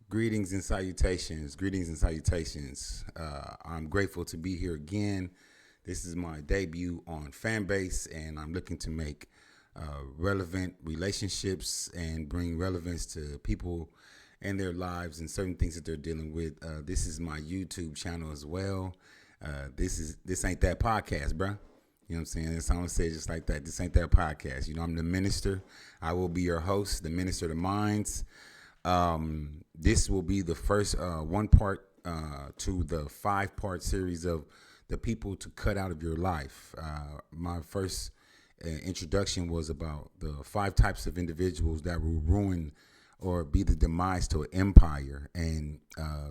Greetings and salutations. Greetings and salutations. I'm grateful to be here again. This is my debut on Fanbase, and I'm looking to make relevant relationships and bring relevance to people and their lives and certain things that they're dealing with. This is my YouTube channel as well. This ain't that podcast, bruh. You know what I'm saying? That's how I'm gonna say it just like that. This ain't that podcast. You know, I'm the minister. I will be your host, the minister of the minds. This will be the first one part to the 5-part series of the people to cut out of your life. My first introduction was about the 5 types of individuals that will ruin or be the demise to an empire. And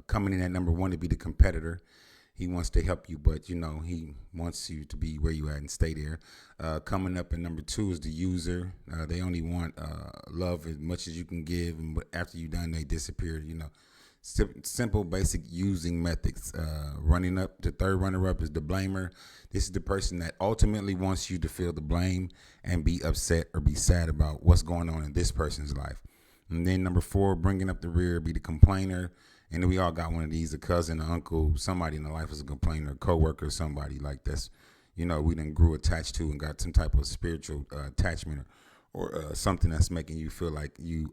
coming in at number 1 to be the competitor. He wants to help you, but he wants you to be where you at and stay there. Coming up at number 2 is the user. They only want love as much as you can give, and after you're done, they disappear. Simple, basic using methods. Running up, the third runner-up is the blamer. This is the person that ultimately wants you to feel the blame and be upset or be sad about what's going on in this person's life. And then number 4, bringing up the rear, be the complainer. And then we all got one of these, a cousin, an uncle, somebody in the life is a complainer, a coworker, somebody like this. We done grew attached to and got some type of spiritual attachment or something that's making you feel like you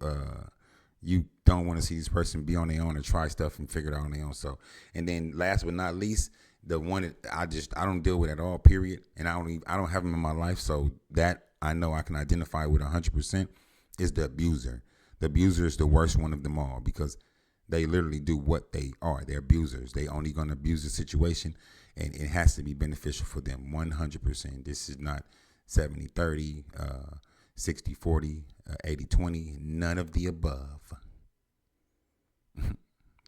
don't want to see this person be on their own or try stuff and figure it out on their own. So, and then last but not least, the one that I don't deal with at all, period. And I don't have them in my life. So that I know I can identify with 100% is the abuser. The abuser is the worst one of them all because they literally do what they are. They're abusers. They only going to abuse the situation, and it has to be beneficial for them 100%. This is not 70-30, 60-40, 80-20, none of the above.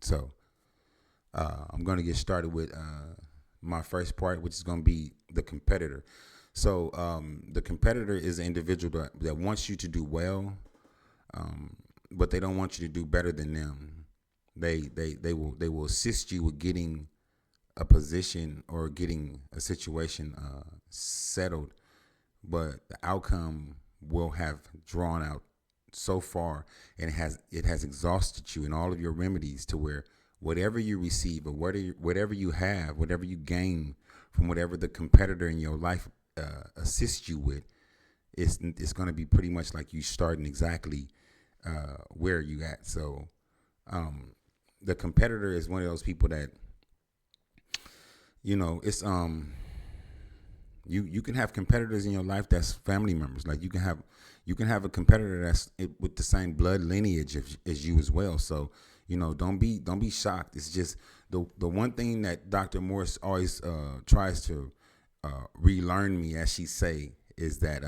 So I'm going to get started with my first part, which is going to be the competitor. So the competitor is an individual that wants you to do well, but they don't want you to do better than them. They will assist you with getting a position or getting a situation settled, but the outcome will have drawn out so far, and it has exhausted you in all of your remedies to where whatever you receive or whatever you have, whatever you gain from whatever the competitor in your life assists you with, it's going to be pretty much like you starting exactly where you at. So. The competitor is one of those people that, it's you can have competitors in your life that's family members. Like you can have a competitor that's with the same blood lineage as you as well. So don't be shocked. It's just the one thing that Dr. Morris always tries to relearn me, as she say, is that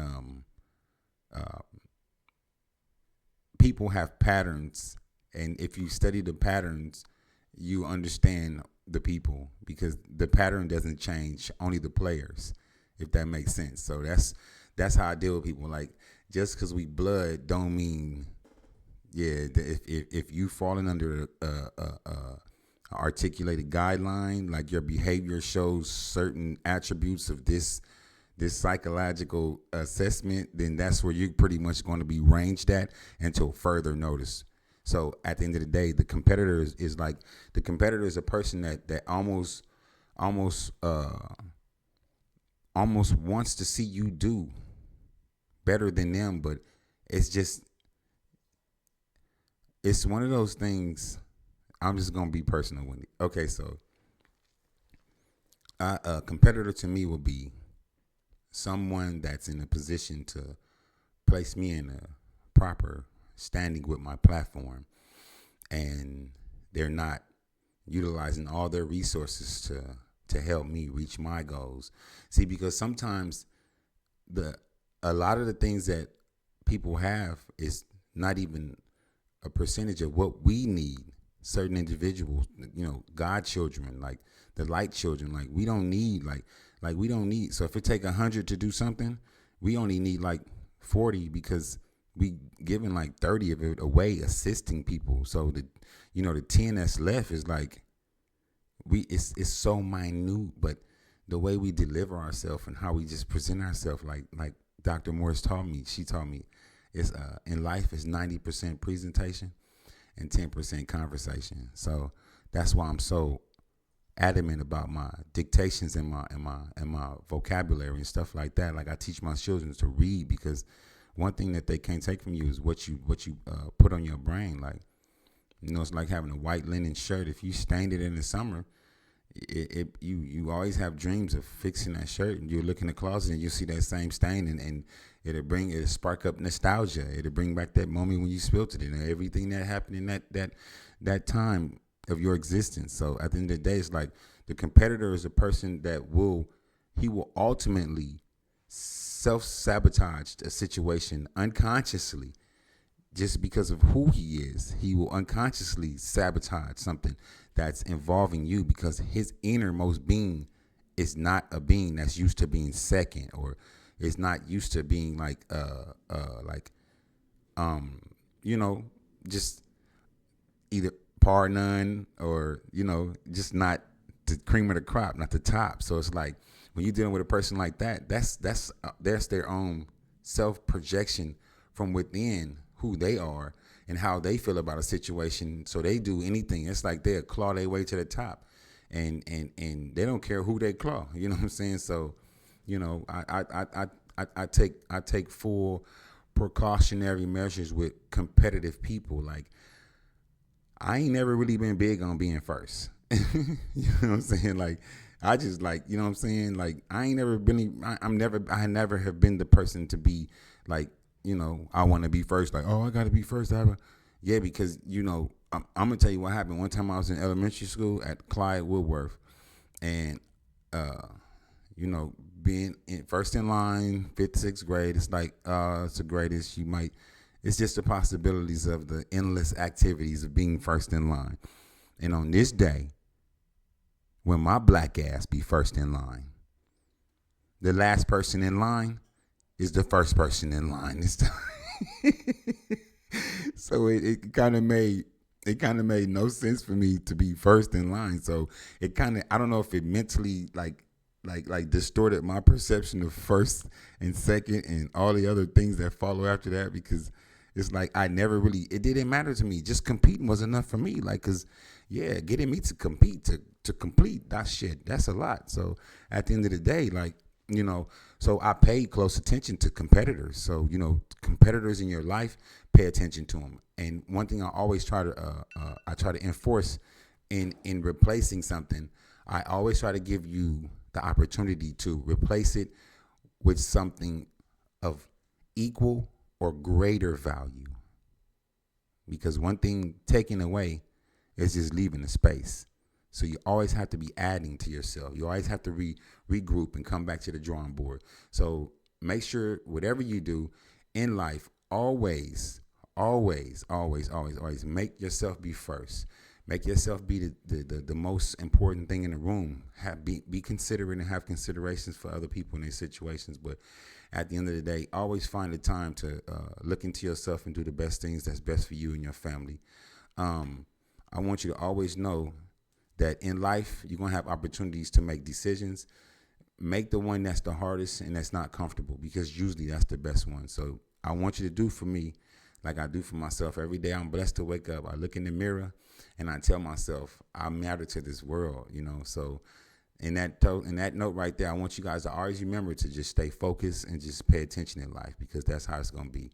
people have patterns. And if you study the patterns, you understand the people because the pattern doesn't change, only the players, if that makes sense. So that's how I deal with people. Like just because we blood don't mean, if you falling under a articulated guideline, like your behavior shows certain attributes of this psychological assessment, then that's where you're pretty much going to be ranged at until further notice. So at the end of the day, the competitor is like the competitor is a person that almost wants to see you do better than them, but it's one of those things. I'm just gonna be personal with it. Okay, so a competitor to me will be someone that's in a position to place me in a proper standing with my platform, and they're not utilizing all their resources to help me reach my goals. See, because sometimes a lot of the things that people have is not even a percentage of what we need. Certain individuals, God children, like the light children, like we don't need we don't need. So if it take 100 to do something, we only need like 40 because we giving like 30 of it away, assisting people. So the 10 that's left is like it's so minute, but the way we deliver ourselves and how we just present ourselves, like Dr. Morris she taught me, is in life is 90% presentation and 10% conversation. So that's why I'm so adamant about my dictations and my vocabulary and stuff like that. Like I teach my children to read, because one thing that they can't take from you is what you put on your brain. Like, it's like having a white linen shirt. If you stained it in the summer, you always have dreams of fixing that shirt, and you look in the closet and you see that same stain, and it'll spark up nostalgia. It'll bring back that moment when you spilled it and everything that happened in that time of your existence. So at the end of the day, it's like the competitor is a person that will ultimately self-sabotage a situation unconsciously. Just because of who he is, he will unconsciously sabotage something that's involving you, because his innermost being is not a being that's used to being second, or is not used to being just either par none, or just not the cream of the crop, not the top. So it's like when you're dealing with a person like that, that's their own self projection from within who they are and how they feel about a situation. So they do anything. It's like they'll claw their way to the top, and they don't care who they claw. You know what I'm saying? So, I take full precautionary measures with competitive people. Like, I ain't never really been big on being first. You know what I'm saying? Like, I just like, you know what I'm saying? Like, I ain't never been, I never have been the person to be like, I want to be first. Like, oh, I got to be first. Yeah, because, I'm going to tell you what happened. One time I was in elementary school at Clyde Woodworth, and, being first in line, fifth, sixth grade, it's like, it's the greatest. It's just the possibilities of the endless activities of being first in line. And on this day, when my black ass be first in line, the last person in line is the first person in line this time. So it kind of made no sense for me to be first in line. So it kind of, I don't know if it mentally like distorted my perception of first and second and all the other things that follow after that, because it's like it didn't matter to me. Just competing was enough for me. Like, cause yeah, getting me to compete, to complete that shit, that's a lot. So at the end of the day, like, so I paid close attention to competitors. So, competitors in your life, pay attention to them. And one thing I always try to enforce in replacing something, I always try to give you the opportunity to replace it with something of equal or greater value. Because one thing taken away is just leaving the space. So you always have to be adding to yourself. You always have to regroup and come back to the drawing board. So make sure whatever you do in life, always make yourself be first. Make yourself be the most important thing in the room. Be considerate and have considerations for other people in their situations. But at the end of the day, always find the time to look into yourself and do the best things that's best for you and your family. I want you to always know that in life, you're going to have opportunities to make decisions. Make the one that's the hardest and that's not comfortable, because usually that's the best one. So I want you to do for me like I do for myself. Every day I'm blessed to wake up. I look in the mirror and I tell myself I matter to this world, So in that note right there, I want you guys to always remember to just stay focused and just pay attention in life, because that's how it's going to be.